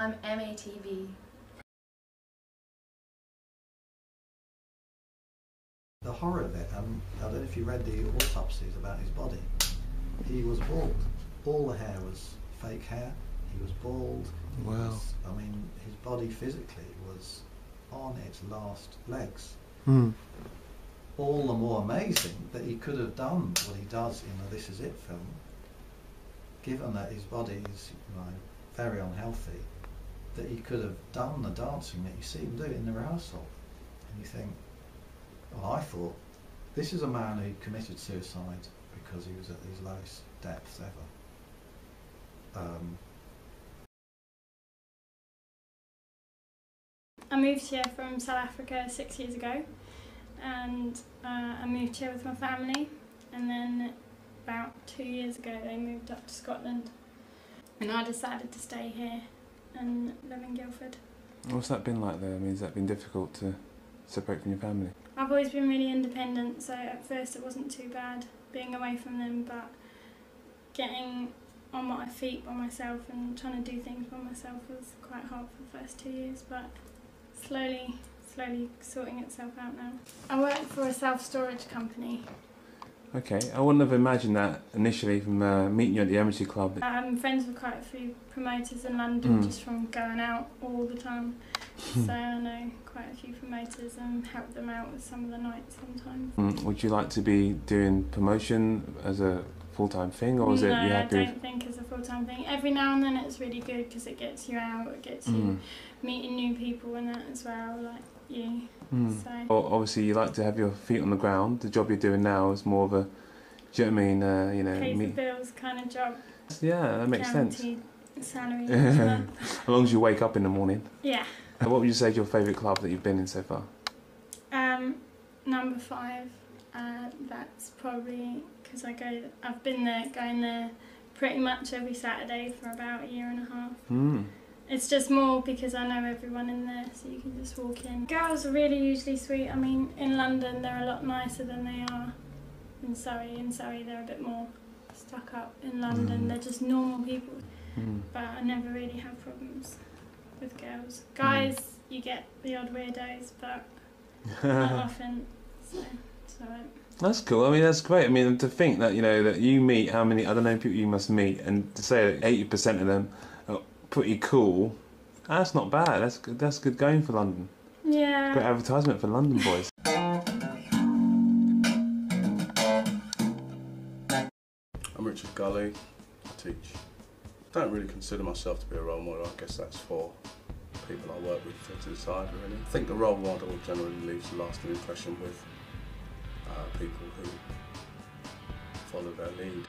I'm MATV. The horror of it, I don't know if you read the autopsies about his body. He was bald. All the hair was fake hair. He was bald. Wow. I mean, his body physically was on its last legs. Mm. All the more amazing that he could have done what he does in the This Is It film, given that his body is very unhealthy, that he could have done the dancing that you see him do in the rehearsal. And you think, well, I thought, this is a man who committed suicide because he was at his lowest depths ever. I moved here from South Africa 6 years ago, and I moved here with my family, and then about 2 years ago they moved up to Scotland, and I decided to stay here and live in Guildford. What's that been like there? I mean, has that been difficult to separate from your family? I've always been really independent, so at first it wasn't too bad being away from them, but getting on my feet by myself and trying to do things by myself was quite hard for the first 2 years, but slowly sorting itself out now. I work for a self-storage company. Okay, I wouldn't have imagined that initially from meeting you at the Amateur Club. I'm friends with quite a few promoters in London just from going out all the time. So I know quite a few promoters and help them out with some of the nights sometimes. Would you like to be doing promotion as a full-time thing, or is it you happy? No, I don't think it's a full-time thing. Every now and then it's really good because it gets you out, it gets you meeting new people and that as well, like you. So. Well, obviously you like to have your feet on the ground. The job you're doing now is more of a, do you know what I mean? You know, pays the bills kind of job. Yeah, that makes sense. Guaranteed salary each month. As long as you wake up in the morning. Yeah. What would you say is your favourite club that you've been in so far? Number 5. That's probably because I've been there, going there pretty much every Saturday for about a year and a half. It's just more because I know everyone in there, so you can just walk in. Girls are really usually sweet. I mean, in London they're a lot nicer than they are in Surrey. In Surrey they're a bit more stuck up. In London they're just normal people. But I never really have problems with girls. Guys, you get the odd weirdos, but not often, so it's alright. That's cool. I mean, that's great. I mean, to think that, you know, that you meet how many, I don't know, people you must meet, and to say that 80% of them are pretty cool, that's not bad. That's good going for London. Yeah. Great advertisement for London boys. I'm Richard Gully. I teach. Don't really consider myself to be a role model. I guess that's for people I work with to decide, really. I think the role model generally leaves a lasting impression with people who follow their lead.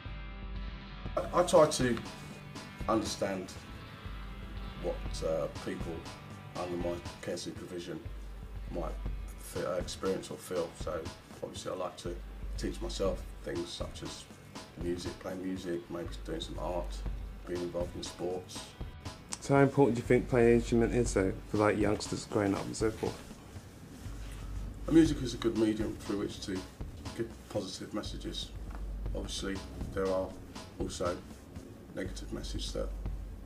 I try to understand what people under my care supervision might experience or feel. So obviously I like to teach myself things such as music, playing music, maybe doing some art, being involved in sports. So how important do you think playing an instrument is, though, for like youngsters growing up and so forth? Music is a good medium through which to give positive messages. Obviously there are also negative messages that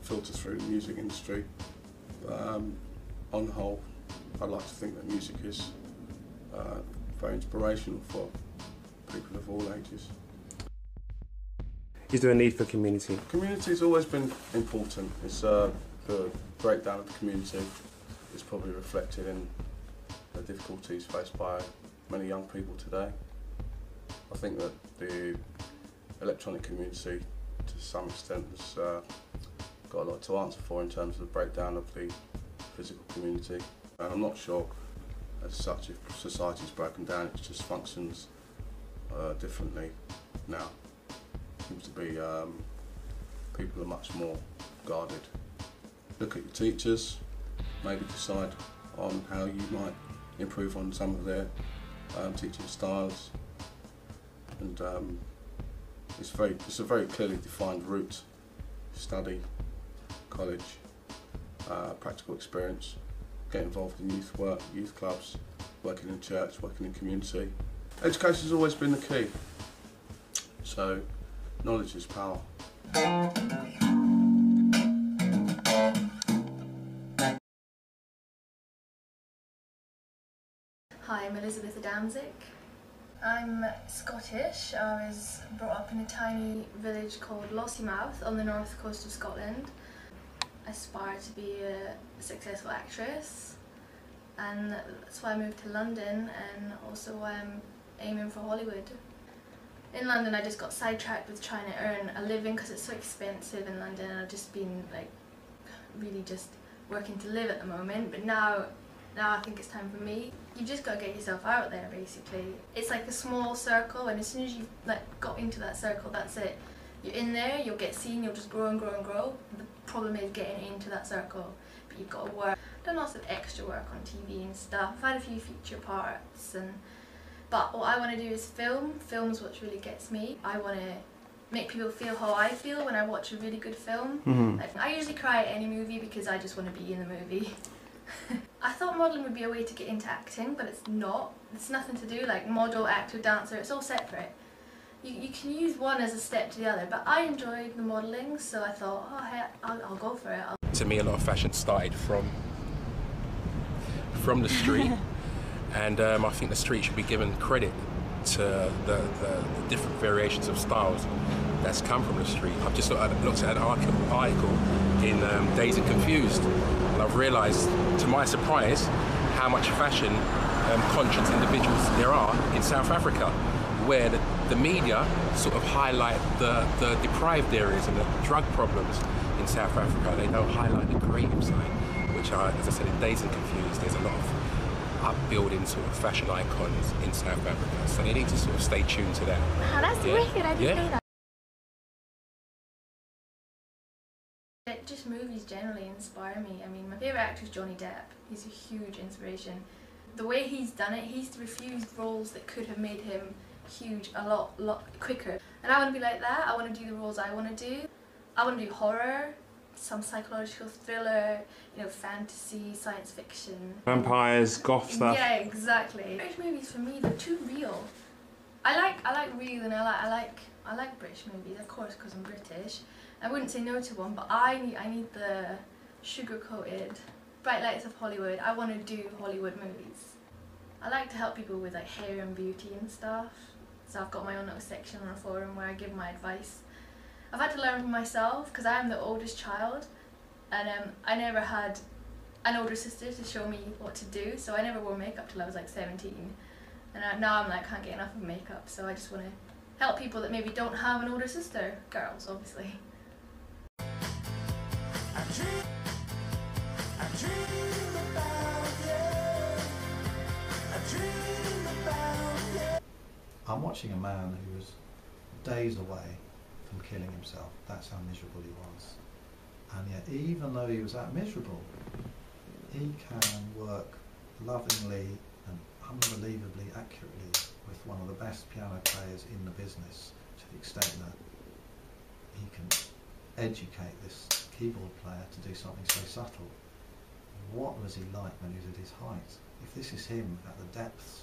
filter through the music industry. But on the whole, I'd like to think that music is very inspirational for people of all ages. Is there a need for community? Community has always been important. It's the breakdown of the community is probably reflected in the difficulties faced by many young people today. I think that the electronic community, to some extent, has got a lot to answer for in terms of the breakdown of the physical community. And I'm not sure, as such, if society's broken down, it just functions differently now. Seems to be people are much more guarded. Look at your teachers, maybe decide on how you might improve on some of their teaching styles, and it's a very clearly defined route: study, college, practical experience, get involved in youth work, youth clubs, working in church, working in community. Education has always been the key, so knowledge is power. Elizabeth Adamczyk. I'm Scottish. I was brought up in a tiny village called Lossiemouth on the north coast of Scotland. I aspire to be a successful actress, and that's why I moved to London, and also why I'm aiming for Hollywood. In London I just got sidetracked with trying to earn a living because it's so expensive in London, and I've just been like really just working to live at the moment, but now I think it's time for me. You've just got to get yourself out there basically. It's like a small circle, and as soon as you've got into that circle, that's it. You're in there, you'll get seen, you'll just grow and grow and grow. The problem is getting into that circle, but you've got to work. I've done lots of extra work on TV and stuff. I've had a few feature parts, but what I want to do is film. Film's what really gets me. I want to make people feel how I feel when I watch a really good film. Mm-hmm. Like, I usually cry at any movie because I just want to be in the movie. I thought modelling would be a way to get into acting, but it's not. It's nothing to do, like model, actor, dancer, it's all separate. You can use one as a step to the other, but I enjoyed the modelling, so I thought, oh hey, I'll go for it. To me, a lot of fashion started from the street, and I think the street should be given credit to the different variations of styles that's come from the street. I've just looked at an article in Dazed and Confused, and I've realised, to my surprise, how much fashion conscious individuals there are in South Africa, where the media sort of highlight the deprived areas and the drug problems in South Africa. They don't highlight the creative side, which as I said, in Dazed and Confused, there's a lot of upbuilding sort of fashion icons in South Africa, so they need to sort of stay tuned to that. Wow, that's wicked, I didn't know that. Just movies generally inspire me. I mean, my favourite actor is Johnny Depp. He's a huge inspiration. The way he's done it, he's refused roles that could have made him huge a lot quicker. And I want to be like that. I want to do the roles I want to do. I want to do horror, some psychological thriller, you know, fantasy, science fiction. Vampires, goth stuff. Yeah, exactly. British movies for me, they're too real. I like real, and I like British movies, of course, because I'm British. I wouldn't say no to one, but I need the sugar-coated bright lights of Hollywood. I want to do Hollywood movies. I like to help people with like hair and beauty and stuff. So I've got my own little section on a forum where I give my advice. I've had to learn for myself because I am the oldest child, and I never had an older sister to show me what to do, so I never wore makeup till I was like 17. And now I'm like, can't get enough of makeup, so I just want to help people that maybe don't have an older sister. Girls, obviously. I'm watching a man who was days away from killing himself. That's how miserable he was. And yet, even though he was that miserable, he can work lovingly and unbelievably accurately with one of the best piano players in the business, to the extent that he can educate this keyboard player to do something so subtle. What was he like when he was at his height? If this is him at the depths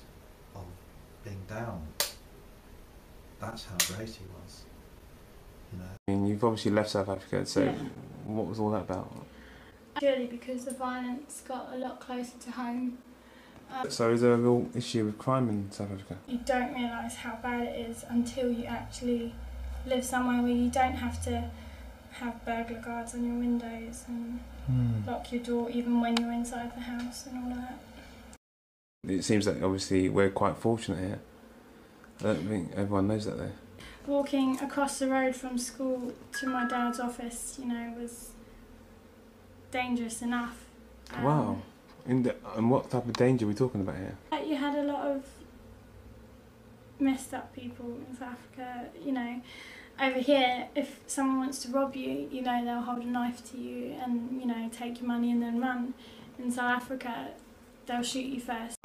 of being down, that's how great he was. You know. I mean, you've obviously left South Africa, so Yeah. What was all that about? Purely because the violence got a lot closer to home. So is there a real issue with crime in South Africa? You don't realise how bad it is until you actually live somewhere where you don't have to have burglar guards on your windows and lock your door even when you're inside the house and all of that. It seems that obviously we're quite fortunate here. I don't think everyone knows that though. Walking across the road from school to my dad's office, you know, was dangerous enough. Wow. And what type of danger are we talking about here? You had a lot of messed up people in South Africa, you know. Over here, if someone wants to rob you, you know, they'll hold a knife to you and, you know, take your money and then run. In South Africa, they'll shoot you first.